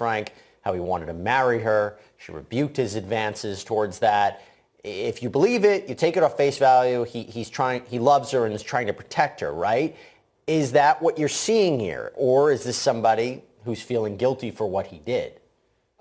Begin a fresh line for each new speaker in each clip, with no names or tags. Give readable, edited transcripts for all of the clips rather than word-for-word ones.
Frank, how he wanted to marry her. She rebuked his advances towards that. If you believe it, you take it off face value. He loves her and is trying to protect her, right? Is that what you're seeing here? Or is this somebody who's feeling guilty for what he did?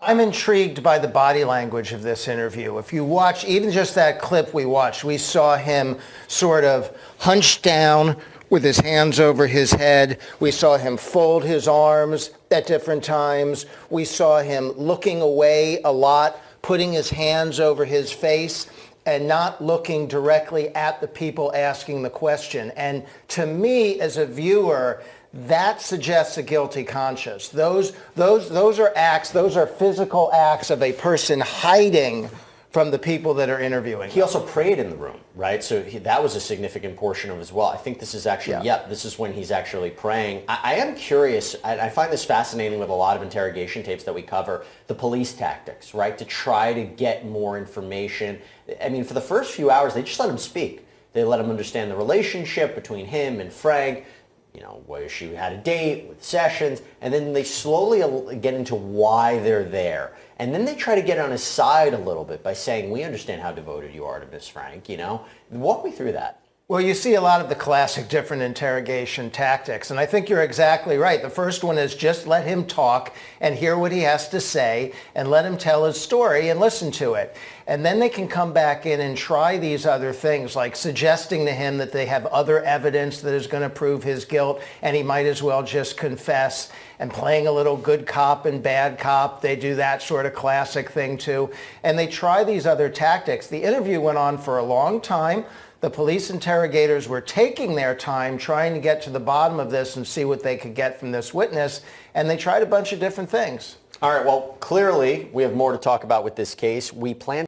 I'm intrigued by the body language of this interview. If you watch even just that clip we watched, we saw him sort of hunched down with his hands over his head. We saw him fold his arms at different times. We saw him looking away a lot, putting his hands over his face and not looking directly at the people asking the question. And to me, as a viewer, that suggests a guilty conscience. Those are acts, those are physical acts of a person hiding from the people that are interviewing.
He also prayed in the room, right? So that was a significant portion of it as well. I think this is actually, this is when he's actually praying. I am curious, I find this fascinating with a lot of interrogation tapes that we cover, the police tactics, right? To try to get more information. I mean, for the first few hours, they just let him speak. They let him understand the relationship between him and Frank, you know, whether she had a date with Sessions, and then they slowly get into why they're there. And then they try to get on his side a little bit by saying, we understand how devoted you are to Miss Frank, you know. Walk me through that.
Well, you see a lot of the classic different interrogation tactics, and I think you're exactly right. The first one is just let him talk and hear what he has to say and let him tell his story and listen to it. And then they can come back in and try these other things, like suggesting to him that they have other evidence that is going to prove his guilt and he might as well just confess, and playing a little good cop and bad cop. They do that sort of classic thing too. And they try these other tactics. The interview went on for a long time. The police interrogators were taking their time trying to get to the bottom of this and see what they could get from this witness, and they tried a bunch of different things.
All right, well, clearly we have more to talk about with this case. We plan